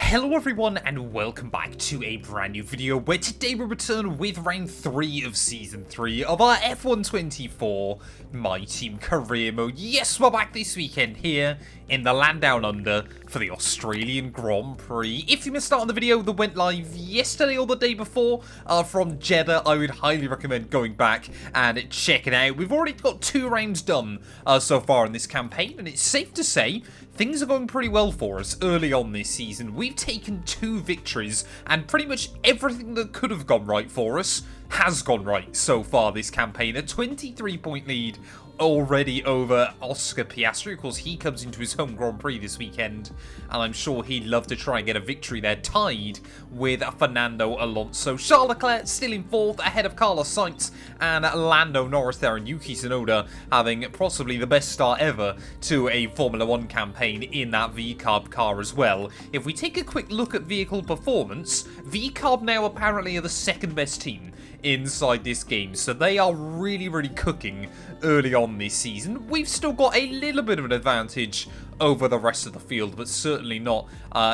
Hello everyone and welcome back to a brand new video where today we return with round 3 of season 3 of our F1 24 My Team career mode. Yes, we're back this weekend here in the land down under for the Australian Grand Prix. If you missed out on the video that went live yesterday or the day before from Jeddah, I would highly recommend going back and checking it out. We've already got 2 rounds done so far in this campaign, and it's safe to say things are going pretty well for us early on this season. We've taken 2 victories, and pretty much everything that could have gone right for us has gone right so far this campaign. A 23-point lead already over Oscar Piastri. Of course, he comes into his home Grand Prix this weekend, and I'm sure he'd love to try and get a victory there, tied with Fernando Alonso. Charles Leclerc still in 4th, ahead of Carlos Sainz and Lando Norris there, and Yuki Tsunoda having possibly the best start ever to a Formula 1 campaign in that VCARB car as well. If we take a quick look at vehicle performance, VCARB now apparently are the 2nd best team inside this game, so they are really cooking early on this season. We've still got a little bit of an advantage over the rest of the field, but certainly not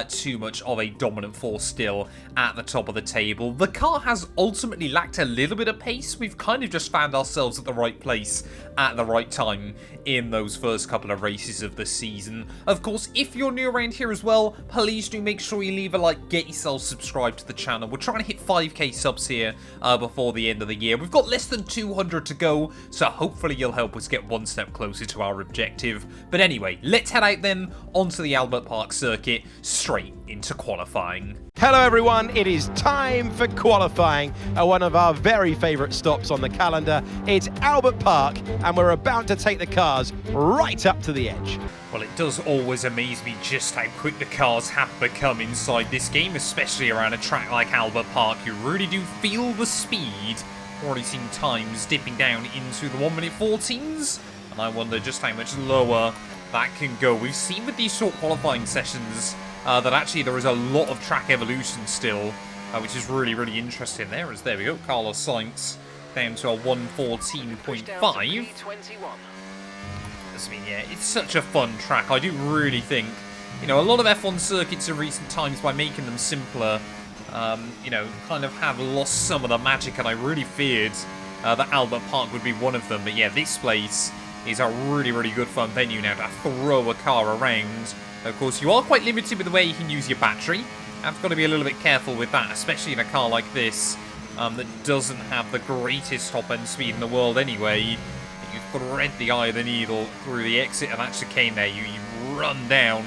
too much of a dominant force still at the top of the table. The car has ultimately lacked a little bit of pace. We've kind of just found ourselves at the right place at the right time in those first couple of races of the season. Of course, if you're new around here as well, please do make sure you leave a like, get yourself subscribed to the channel. We're trying to hit 5k subs here before the end of the year. We've got less than 200 to go, so hopefully you'll help us get one step closer to our objective. But anyway, let's head out then onto the Albert Park circuit, straight into qualifying. Hello everyone, it is time for qualifying at one of our very favourite stops on the calendar. It's Albert Park, and we're about to take the cars right up to the edge. Well, it does always amaze me just how quick the cars have become inside this game, especially around a track like Albert Park. You really do feel the speed. Already seen times dipping down into the 1 minute 14s, and I wonder just how much lower that can go. We've seen with these short qualifying sessions that actually there is a lot of track evolution still, which is really interesting there. As there we go, Carlos Sainz down to a 1:14.5. I mean, yeah, it's such a fun track. I do really think, you know, a lot of F1 circuits in recent times, by making them simpler, you know, kind of have lost some of the magic, and I really feared that Albert Park would be one of them. But yeah, this place is a really good fun venue now to throw a car around. Of course, you are quite limited with the way you can use your battery. I've got to be a little bit careful with that, especially in a car like this that doesn't have the greatest top-end speed in the world anyway. You thread the eye of the needle through the exit of that chicane there. You run down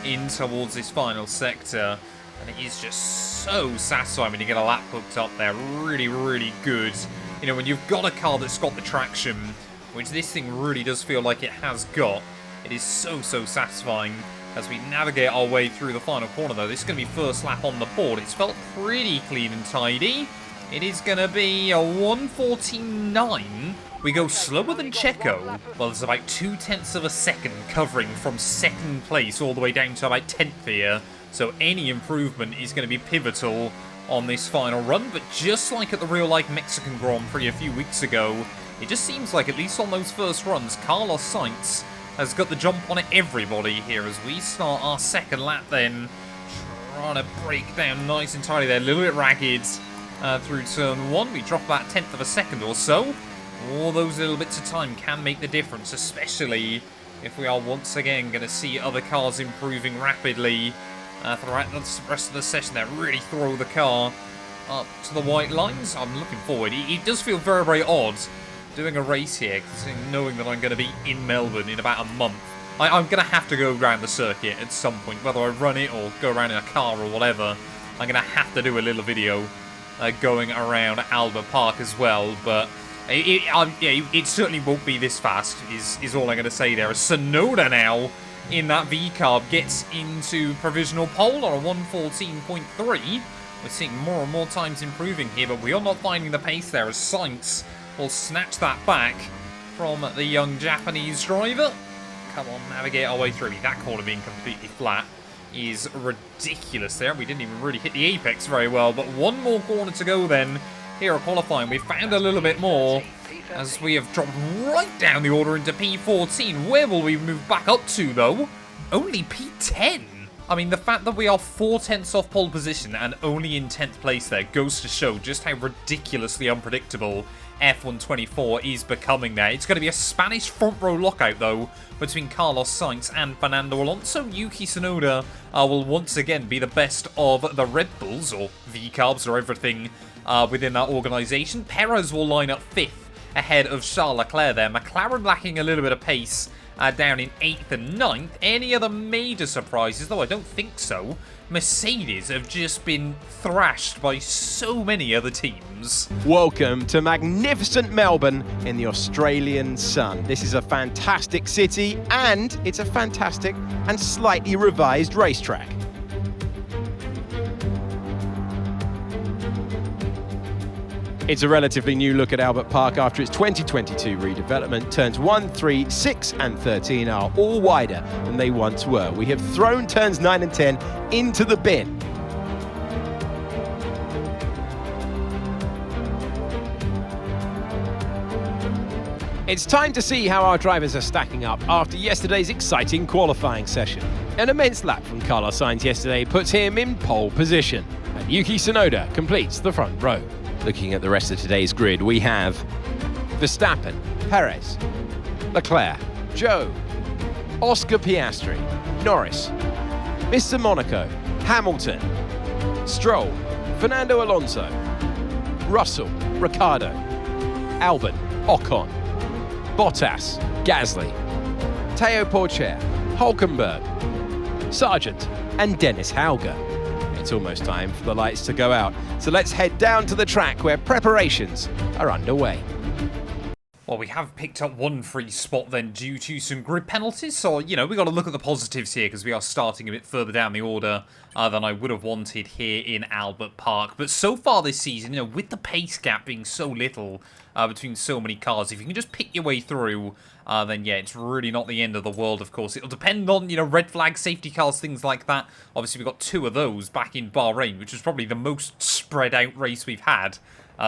in towards this final sector, and it is just so satisfying when you get a lap hooked up there. Really good. You know, when you've got a car that's got the traction, which this thing really does feel like it has got, it is so satisfying. As we navigate our way through the final corner, though, this is going to be first lap on the board. It's felt pretty clean and tidy. It is going to be a 1:14.9. We go slower than Checo. Well, there's about 0.2 of a second covering from 2nd place all the way down to about 10th here. So any improvement is going to be pivotal on this final run. But just like at the real-life Mexican Grand Prix a few weeks ago, it just seems like, at least on those first runs, Carlos Sainz has got the jump on everybody here as we start our 2nd lap then. Trying to break down nice and tidy there, a little bit ragged through turn 1. We drop about 1/10 of a second or so. All those little bits of time can make the difference, especially if we are once again going to see other cars improving rapidly throughout the rest of the session there. Really throw the car up to the white lines. I'm looking forward. It does feel very odd doing a race here, knowing that I'm going to be in Melbourne in about a month. I'm going to have to go around the circuit at some point, whether I run it or go around in a car or whatever. I'm going to have to do a little video going around Albert Park as well, but it certainly won't be this fast, is all I'm going to say there. As Tsunoda now in that VCARB gets into provisional pole on a 1:14.3. We're seeing more and more times improving here, but we are not finding the pace there as Sainz will snatch that back from the young Japanese driver. Come on, navigate our way through. That corner being completely flat is ridiculous there. We didn't even really hit the apex very well, but one more corner to go then here at qualifying. We've found a little bit more as we have dropped right down the order into P14. Where will we move back up to, though? Only P10. I mean, the fact that we are 4/10 off pole position and only in 10th place there goes to show just how ridiculously unpredictable F124 is becoming there. It's going to be a Spanish front row lockout, though, between Carlos Sainz and Fernando Alonso. Yuki Tsunoda will once again be the best of the Red Bulls, or VCarbs, or everything within that organisation. Perez will line up 5th ahead of Charles Leclerc there. McLaren lacking a little bit of pace down in 8th and 9th. Any other major surprises? Though I don't think so. Mercedes have just been thrashed by so many other teams. Welcome to magnificent Melbourne in the Australian sun. This is a fantastic city and it's a fantastic and slightly revised racetrack. It's a relatively new look at Albert Park after its 2022 redevelopment. Turns 1, 3, 6 and 13 are all wider than they once were. We have thrown turns 9 and 10 into the bin. It's time to see how our drivers are stacking up after yesterday's exciting qualifying session. An immense lap from Carlos Sainz yesterday puts him in pole position, and Yuki Tsunoda completes the front row. Looking at the rest of today's grid, we have Verstappen, Perez, Leclerc, Zhou, Oscar Piastri, Norris, Mr. Monaco, Hamilton, Stroll, Fernando Alonso, Russell, Ricciardo, Albon, Ocon, Bottas, Gasly, Teo Porcher, Hulkenberg, Sargent and Dennis Hauger. It's almost time for the lights to go out, so let's head down to the track where preparations are underway. Well, we have picked up one free spot then due to some grid penalties, so, you know, we got to look at the positives here because we are starting a bit further down the order than I would have wanted here in Albert Park. But so far this season, you know, with the pace gap being so little between so many cars, if you can just pick your way through, then yeah, it's really not the end of the world, of course. It'll depend on, you know, red flag, safety cars, things like that. Obviously, we got 2 of those back in Bahrain, which was probably the most spread out race we've had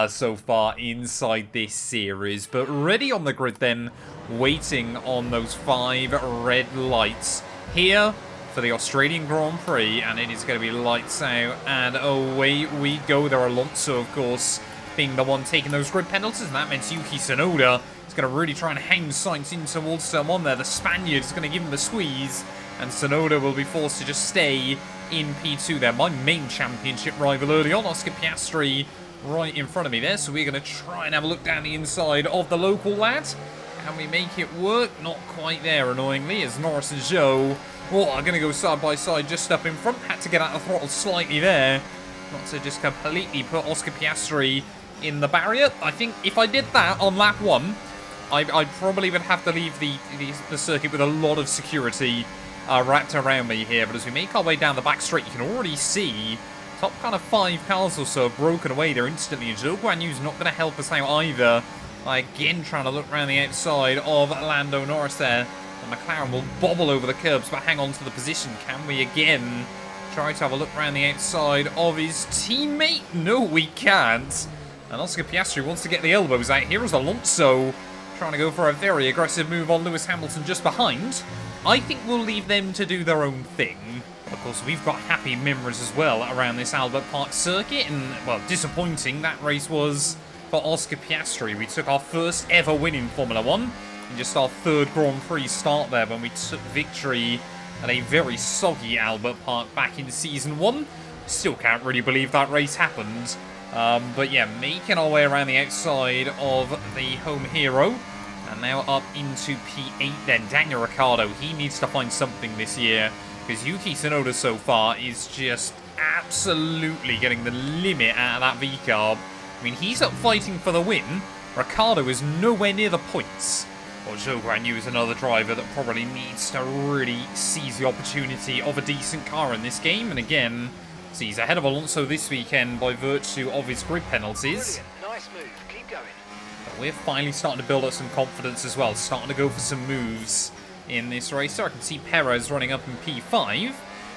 so far inside this series. But ready on the grid then, waiting on those 5 red lights here for the Australian Grand Prix, and it is going to be lights out and away we go. There, Alonso, of course, being the one taking those grid penalties, and that meant Yuki Tsunoda is going to really try and hang Sainz in towards someone there. The Spaniard is going to give him a squeeze, and Tsunoda will be forced to just stay in P2 there. My main championship rival early on, Oscar Piastri, right in front of me there, so we're going to try and have a look down the inside of the local lad. Can we make it work? Not quite there, annoyingly, as Norris and Zhou are going to go side by side just up in front. Had to get out of the throttle slightly there, not to just completely put Oscar Piastri in the barrier. I think if I did that on lap 1, I probably would have to leave the circuit with a lot of security wrapped around me here. But as we make our way down the back straight, you can already see top kind of 5 cars or so broken away there instantly. And Zhou Guanyu's not going to help us out either. Again, trying to look around the outside of Lando Norris there. And McLaren will bobble over the curbs, but hang on to the position. Can we again try to have a look around the outside of his teammate? No, we can't. And Oscar Piastri wants to get the elbows out. Here is Alonso trying to go for a very aggressive move on Lewis Hamilton just behind. I think we'll leave them to do their own thing. Of course, we've got happy memories as well around this Albert Park circuit. And, well, disappointing that race was for Oscar Piastri. We took our first ever win in Formula 1. And just our 3rd Grand Prix start there when we took victory at a very soggy Albert Park back in Season 1. Still can't really believe that race happened. But yeah, making our way around the outside of the home hero. And now up into P8 then. Daniel Ricciardo, he needs to find something this year, because Yuki Tsunoda so far is just absolutely getting the limit out of that V-carb. I mean, he's up fighting for the win. Ricciardo is nowhere near the points. Well, Zhou Guanyu is another driver that probably needs to really seize the opportunity of a decent car in this game. And again, so he's ahead of Alonso this weekend by virtue of his grid penalties. Brilliant. Nice move. Keep going. But we're finally starting to build up some confidence as well, starting to go for some moves in this race. So I can see Perez running up in P5.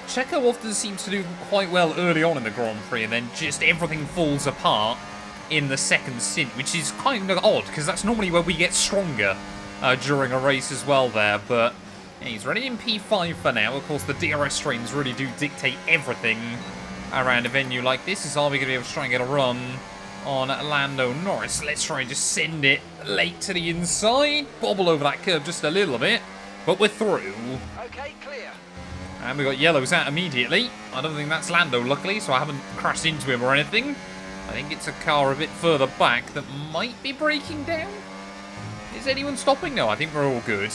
Checo often seems to do quite well early on in the Grand Prix, and then just everything falls apart in the second stint, which is kind of odd, because that's normally where we get stronger during a race as well there. But Yeah, he's running in P5 for now. Of course, the DRS trains really do dictate everything around a venue like this. Is are we going to be able to try and get a run on Lando Norris? Let's try and just send it late to the inside. Bobble over that curve just a little bit. But we're through. Okay, clear. And we got yellows out immediately. I don't think that's Lando, luckily, so I haven't crashed into him or anything. I think it's a car a bit further back that might be breaking down. Is anyone stopping? No, I think we're all good.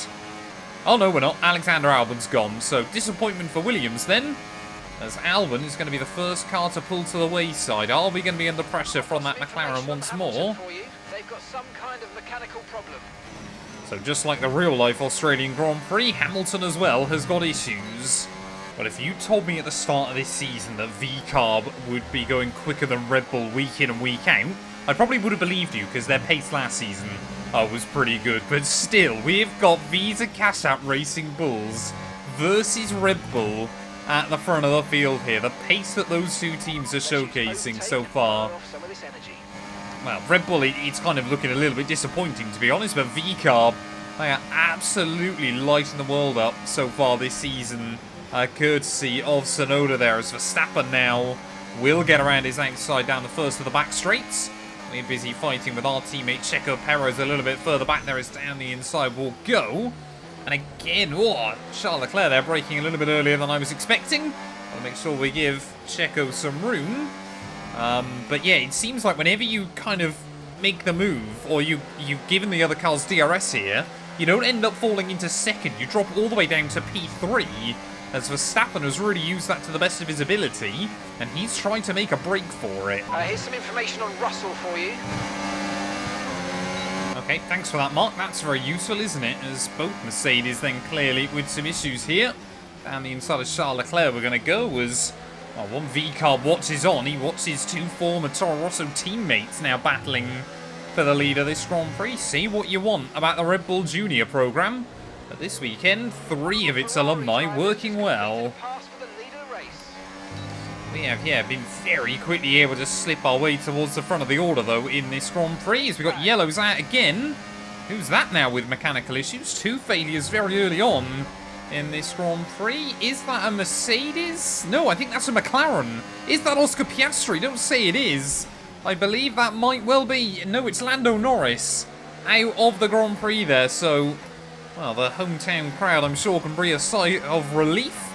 Oh, no, we're not. Alexander Albon's gone. So, disappointment for Williams then, as Albon is going to be the first car to pull to the wayside. Are we going to be under pressure from that McLaren once more? They've got some kind of mechanical problem. So, just like the real-life Australian Grand Prix, Hamilton as well has got issues. But if you told me at the start of this season that V-Carb would be going quicker than Red Bull week in and week out, I probably would have believed you, because their pace last season was pretty good. But still, we've got Visa Cash App Racing Bulls versus Red Bull at the front of the field here. The pace that those two teams are showcasing so far. Well, Red Bull, it's kind of looking a little bit disappointing, to be honest, but V-Carb, they are absolutely lighting the world up so far this season. Courtesy of Tsunoda there, as Verstappen now will get around his outside down the first of the back straights. We're busy fighting with our teammate Checo Perez a little bit further back there as down the inside will go. And again, Charles Leclerc there braking a little bit earlier than I was expecting. I'll make sure we give Checo some room. But yeah, it seems like whenever you kind of make the move, or you've given the other cars DRS here, you don't end up falling into second. You drop all the way down to P3. As Verstappen has really used that to the best of his ability, and he's trying to make a break for it. Here's some information on Russell for you. Okay, thanks for that, Mark. That's very useful, isn't it? As both Mercedes then clearly with some issues here. Down the inside of Charles Leclerc we're going to go as one V-Carb watches on. He watches two former Toro Rosso teammates now battling for the lead of this Grand Prix. See what you want about the Red Bull Junior program. But this weekend, 3 of its alumni working well. We have, been very quickly able to slip our way towards the front of the order, though, in this Grand Prix. As we got yellows out again. Who's that now with mechanical issues? 2 failures very early on in this Grand Prix. Is that a Mercedes? No, I think that's a McLaren. Is that Oscar Piastri? Don't say it is. I believe that might well be. No, it's Lando Norris out of the Grand Prix there, so... Well, the hometown crowd, I'm sure, can breathe a sigh of relief.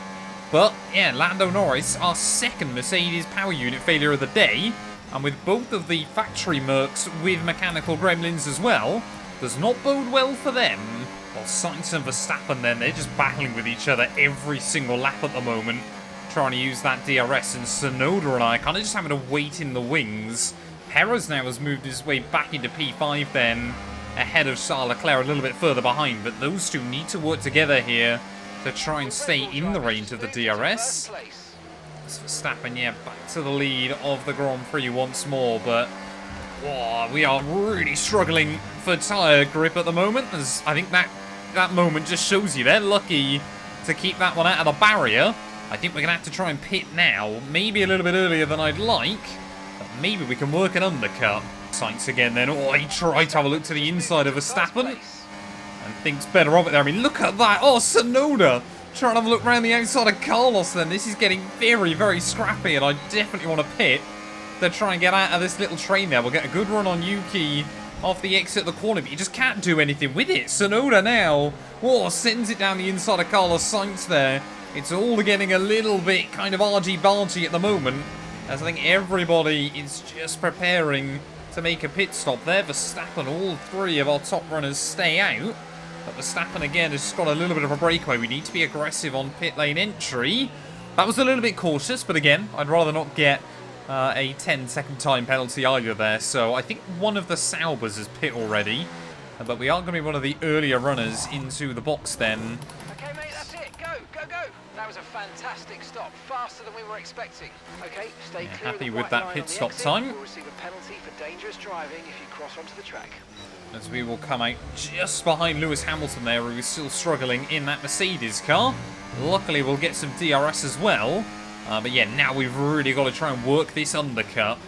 But, yeah, Lando Norris, our second Mercedes power unit failure of the day. And with both of the factory Mercs with mechanical gremlins as well, does not bode well for them. Well, Sainz and Verstappen then, they're just battling with each other every single lap at the moment. Trying to use that DRS, and Tsunoda and I kind of just having to wait in the wings. Perez now has moved his way back into P5 then, ahead of Charles Leclerc a little bit further behind, but those two need to work together here to try and stay in the range of the DRS. As Verstappen, back to the lead of the Grand Prix once more, but we are really struggling for tyre grip at the moment, as I think that moment just shows you they're lucky to keep that one out of the barrier. I think we're going to have to try and pit now, maybe a little bit earlier than I'd like, but maybe we can work an undercut. Sainz again then. He tried to have a look to the inside of Verstappen and thinks better of it there. I mean, look at that. Tsunoda trying to have a look around the outside of Carlos then. This is getting very, very scrappy, and I definitely want to pit to try and get out of this little train there. We'll get a good run on Yuki off the exit of the corner, but you just can't do anything with it. Tsunoda now, sends it down the inside of Carlos Sainz there. It's all getting a little bit kind of argy-bargy at the moment, as I think everybody is just preparing to make a pit stop there. Verstappen, all 3 of our top runners stay out. But Verstappen again has got a little bit of a breakaway. We need to be aggressive on pit lane entry. That was a little bit cautious, but again, I'd rather not get a 10-second time penalty either there. So I think one of the Saubers is pit already. But we are going to be one of the earlier runners into the box then. Okay, mate, that's it. Go, go, go. That was a fantastic stop. Faster than we were expecting. Okay, stay clear. Happy with that pit stop time. We'll receive a penalty for dangerous driving if you cross onto the track. As we will come out just behind Lewis Hamilton there, who is still struggling in that Mercedes car. Luckily, we'll get some DRS as well. But yeah, now we've really got to try and work this undercut.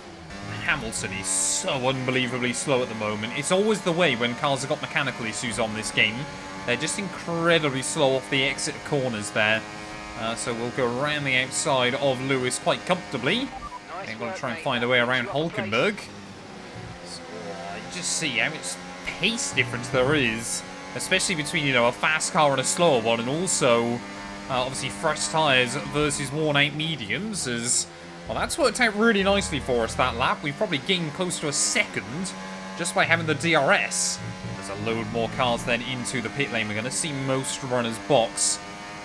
Hamilton is so unbelievably slow at the moment. It's always the way when cars have got mechanical issues on this game. They're just incredibly slow off the exit corners there. So we'll go around the outside of Lewis quite comfortably. I'm going to try and find a way around Hulkenberg. So, just see how much pace difference there is, especially between, a fast car and a slower one, and also obviously fresh tyres versus worn out mediums. As well, that's worked out really nicely for us that lap. We've probably gained close to a second just by having the DRS. There's a load more cars then into the pit lane. We're going to see most runners box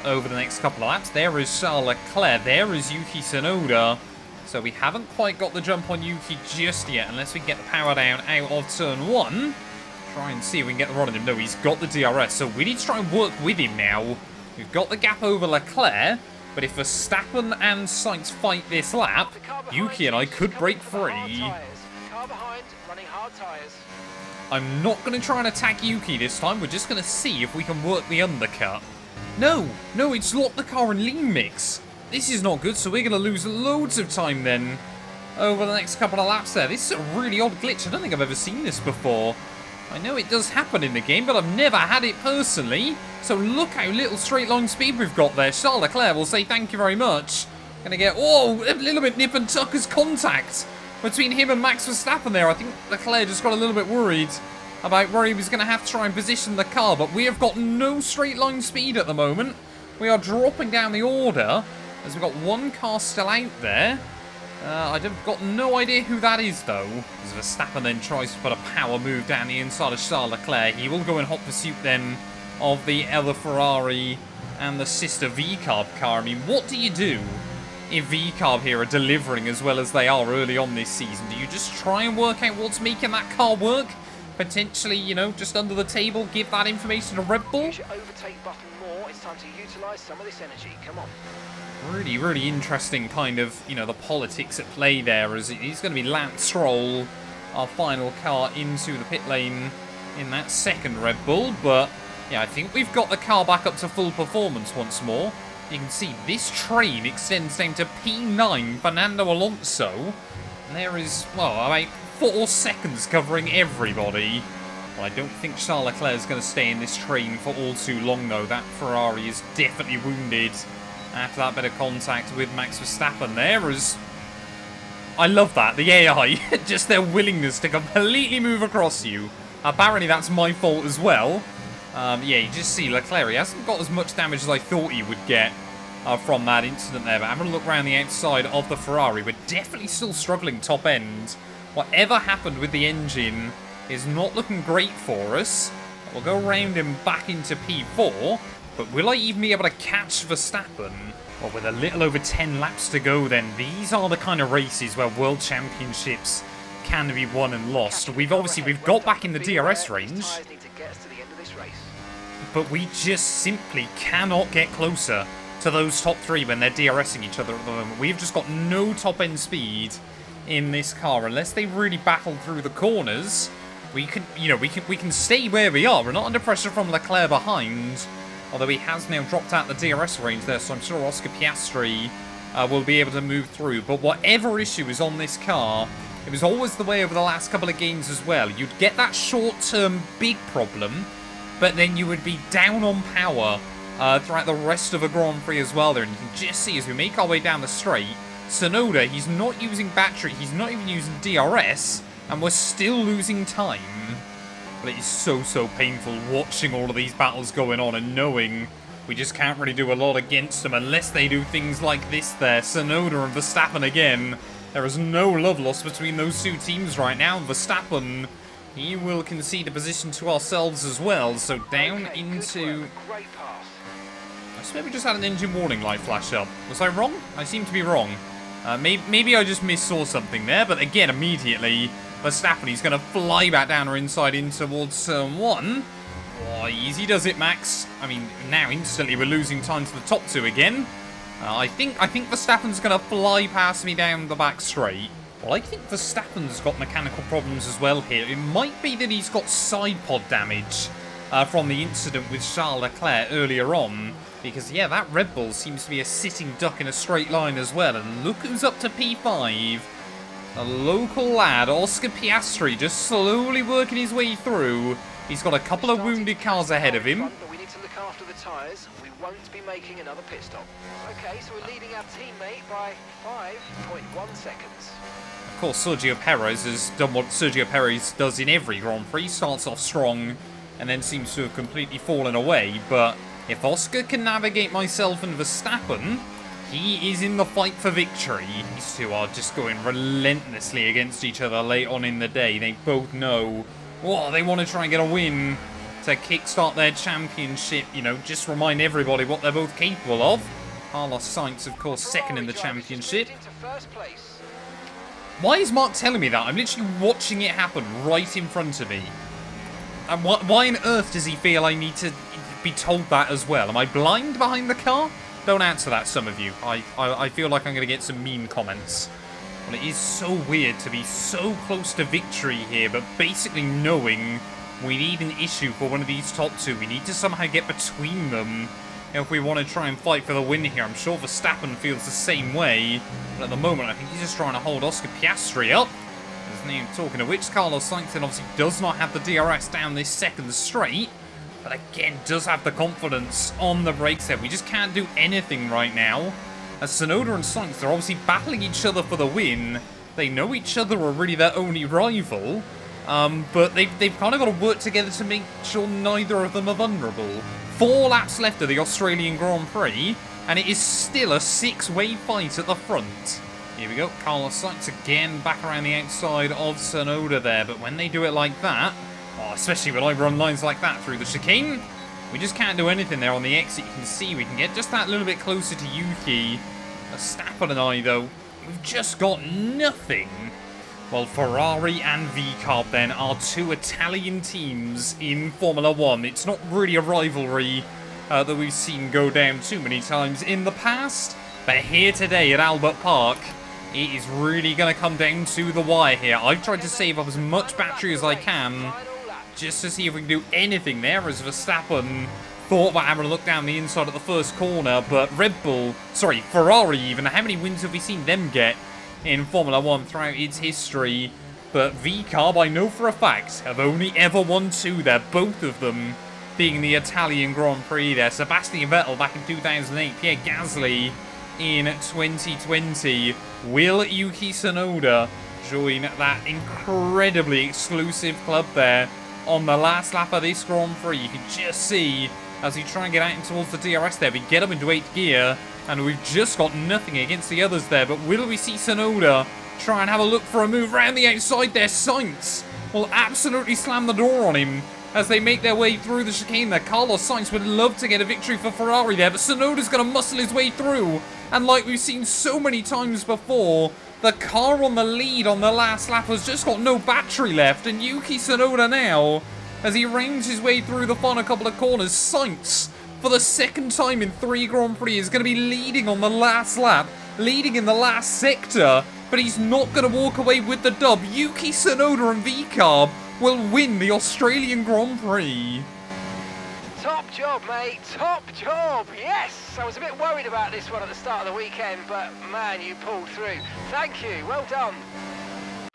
over the next couple of laps. There is Charles Leclerc. There is Yuki Tsunoda. So we haven't quite got the jump on Yuki just yet, unless we get the power down out of turn 1. Try and see if we can get the run on him. No, he's got the DRS, so we need to try and work with him now. We've got the gap over Leclerc, but if Verstappen and Sainz fight this lap, Yuki and I could break free. Car behind, running hard tyres. I'm not going to try and attack Yuki this time. We're just going to see if we can work the undercut. No, it's locked the car in lean mix. This is not good, so we're going to lose loads of time then over the next couple of laps there. This is a really odd glitch. I don't think I've ever seen this before. I know it does happen in the game, but I've never had it personally. So look how little straight line speed we've got there. Charles Leclerc will say thank you very much. Going to get, a little bit nip and tuck as contact between him and Max Verstappen there. I think Leclerc just got a little bit worried about where he was going to have to try and position the car, but we have got no straight line speed at the moment. We are dropping down the order as we've got one car still out there. I've got no idea who that is, though. As Verstappen then tries to put a power move down the inside of Charles Leclerc. He will go in hot pursuit then of the other Ferrari and the sister V-Carb car. I mean, what do you do if V-Carb here are delivering as well as they are early on this season? Do you just try and work out what's making that car work? Potentially, just under the table, give that information to Red Bull? Use your overtake button more. It's time to utilise some of this energy. Come on. Really, really interesting kind of, the politics at play there, as he's going to be Lance Stroll, our final car, into the pit lane in that second Red Bull. But, yeah, I think we've got the car back up to full performance once more. You can see this train extends down to P9, Fernando Alonso. And there is, about 4 seconds covering everybody. Well, I don't think Charles Leclerc is going to stay in this train for all too long, though. That Ferrari is definitely wounded after that bit of contact with Max Verstappen there. As I love that, the AI, just their willingness to completely move across you. Apparently that's my fault as well. Yeah, you just see Leclerc, he hasn't got as much damage as I thought he would get from that incident there. But having a look around the outside of the Ferrari, we're definitely still struggling top end. Whatever happened with the engine is not looking great for us. We'll go around him back into P4. But will I even be able to catch Verstappen? Well, with a little over 10 laps to go then, these are the kind of races where World Championships can be won and lost. We've got back in the DRS range, but we just simply cannot get closer to those top 3 when they're DRSing each other at the moment. We've just got no top-end speed in this car. Unless they really battle through the corners, we can stay where we are. We're not under pressure from Leclerc behind. Although he has now dropped out the DRS range there, so I'm sure Oscar Piastri will be able to move through. But whatever issue is on this car, it was always the way over the last couple of games as well. You'd get that short-term big problem, but then you would be down on power throughout the rest of the Grand Prix as well there. And you can just see as we make our way down the straight, Tsunoda, he's not using battery, he's not even using DRS, and we're still losing time. But it is so painful watching all of these battles going on and knowing we just can't really do a lot against them unless they do things like this there. Tsunoda and Verstappen again. There is no love lost between those two teams right now. Verstappen, he will concede a position to ourselves as well. So down into... I swear we just had an engine warning light flash up. Was I wrong? I seem to be wrong. Maybe I just missaw something there, but again, immediately... Verstappen, he's going to fly back down our inside in towards turn 1. Oh, easy does it, Max. I mean, now instantly we're losing time to the top 2 again. I think Verstappen's going to fly past me down the back straight. Well, I think Verstappen's got mechanical problems as well here. It might be that he's got side pod damage from the incident with Charles Leclerc earlier on. Because, yeah, that Red Bull seems to be a sitting duck in a straight line as well. And look who's up to P5. A local lad, Oscar Piastri, just slowly working his way through. He's got a couple of wounded cars ahead of him. the tyres, we won't be making another pit stop. Okay, so we're leading our teammate by 5.1 seconds. Of course, Sergio Perez has done what Sergio Perez does in every Grand Prix. Starts off strong and then seems to have completely fallen away. But if Oscar can navigate myself and Verstappen, he is in the fight for victory. These two are just going relentlessly against each other late on in the day. They both know, they want to try and get a win to kickstart their championship. You know, just remind everybody what they're both capable of. Carlos Sainz, of course, second in the championship. Why is Mark telling me that? I'm literally watching it happen right in front of me. And why on earth does he feel I need to be told that as well? Am I blind behind the car? Don't answer that, some of you. I feel like I'm going to get some mean comments. Well, it is so weird to be so close to victory here, but basically knowing we need an issue for one of these top two. We need to somehow get between them if we want to try and fight for the win here. I'm sure Verstappen feels the same way, but at the moment I think he's just trying to hold Oscar Piastri up. Talking of which, Carlos Sainz obviously does not have the DRS down this second straight, but again does have the confidence on the brakes there. We just can't do anything right now. As Tsunoda and Sainz, they're obviously battling each other for the win. They know each other are really their only rival, but they've kind of got to work together to make sure neither of them are vulnerable. 4 laps left of the Australian Grand Prix, and it is still a 6-way fight at the front. Here we go, Carlos Sainz again back around the outside of Tsunoda there, but when they do it like that, especially when I run lines like that through the chicane, we just can't do anything there on the exit. You can see we can get just that little bit closer to Yuki. Verstappen and I, though, we've just got nothing. Well, Ferrari and VCARB then are 2 Italian teams in Formula 1. It's not really a rivalry that we've seen go down too many times in the past, but here today at Albert Park, it is really going to come down to the wire here. I've tried to save up as much battery as I can just to see if we can do anything there, as Verstappen thought about having a look down the inside at the first corner, but Ferrari even, how many wins have we seen them get in Formula 1 throughout its history? But VCARB, I know for a fact, have only ever won 2 there, both of them being the Italian Grand Prix there. Sebastian Vettel back in 2008, Pierre Gasly in 2020. Will Yuki Tsunoda join that incredibly exclusive club there on the last lap of this Grand Prix? You can just see as we try and get out in towards the DRS there, we get up into 8th gear, and we've just got nothing against the others there. But will we see Tsunoda try and have a look for a move around the outside there? Sainz will absolutely slam the door on him as they make their way through the chicane there. Carlos Sainz would love to get a victory for Ferrari there, but Tsunoda's going to muscle his way through. And like we've seen so many times before, the car on the lead on the last lap has just got no battery left. And Yuki Tsunoda now, as he rounds his way through the final couple of corners, Sainz, for the second time in 3 Grand Prix, is going to be leading on the last lap, leading in the last sector, but he's not going to walk away with the dub. Yuki Tsunoda and VCARB will win the Australian Grand Prix. Top job, mate. Top job. Yes. I was a bit worried about this one at the start of the weekend, but man, you pulled through. Thank you. Well done.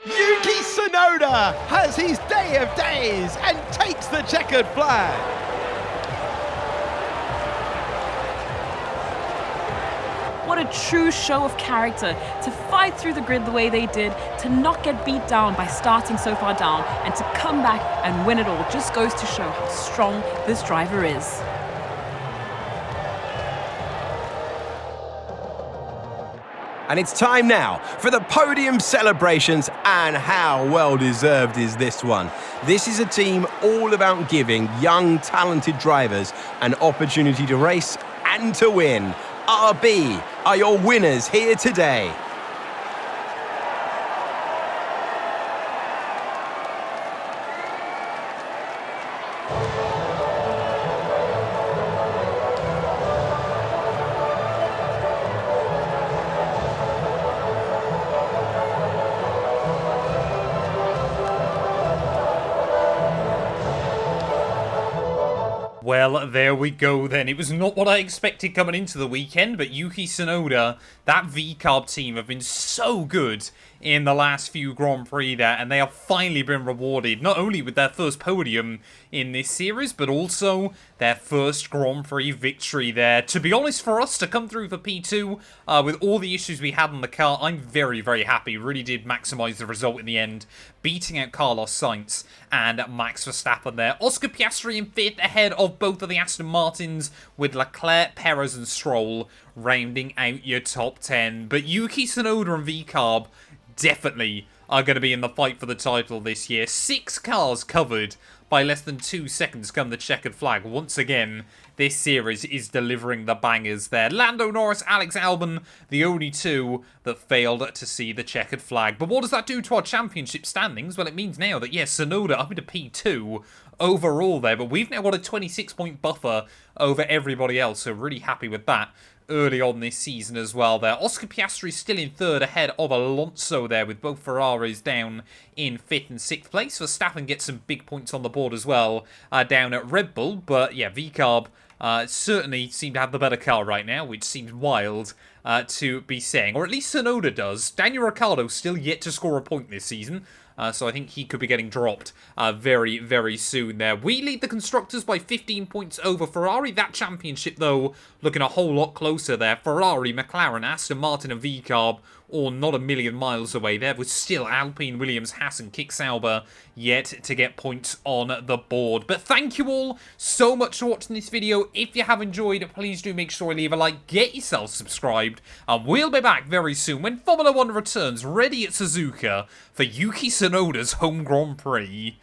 Yuki Tsunoda has his day of days and takes the checkered flag. What a true show of character to fight through the grid the way they did, to not get beat down by starting so far down, and to come back and win it all. Just goes to show how strong this driver is. And it's time now for the podium celebrations, and how well deserved is this one. This is a team all about giving young, talented drivers an opportunity to race and to win. RB are your winners here today. Well, there we go then. It was not what I expected coming into the weekend, but Yuki Tsunoda, that VCARB team have been so good in the last few Grand Prix there, and they have finally been rewarded, not only with their first podium in this series, but also their first Grand Prix victory there. To be honest, for us to come through for P2, with all the issues we had on the car, I'm very, very happy. Really did maximise the result in the end, beating out Carlos Sainz and Max Verstappen there. Oscar Piastri in 5th, ahead of both of the Aston Martins, with Leclerc, Perez and Stroll rounding out your top 10. But Yuki Tsunoda and VCARB definitely are going to be in the fight for the title this year. 6 cars covered by less than 2 seconds come the checkered flag. Once again, this series is delivering the bangers there. Lando Norris, Alex Albon, the only 2 that failed to see the checkered flag. But what does that do to our championship standings? Well, it means now that, yes, Tsunoda up into P2 overall there, but we've now got a 26-point buffer over everybody else, so really happy with that early on this season as well there. Oscar Piastri still in 3rd ahead of Alonso there, with both Ferraris down in 5th and 6th place. Verstappen gets some big points on the board as well down at Red Bull, but yeah, VCARB certainly seem to have the better car right now, which seems wild to be saying, or at least Tsunoda does. Daniel Ricciardo still yet to score a point this season, so I think he could be getting dropped very, very soon there. We lead the Constructors by 15 points over Ferrari. That championship, though, looking a whole lot closer there. Ferrari, McLaren, Aston Martin and VCARB all not a million miles away there, with still Alpine, Williams, Haas and Kick Sauber yet to get points on the board. But thank you all so much for watching this video. If you have enjoyed, please do make sure you leave a like, get yourself subscribed, and we'll be back very soon when Formula 1 returns ready at Suzuka for Yuki Tsunoda's home Grand Prix.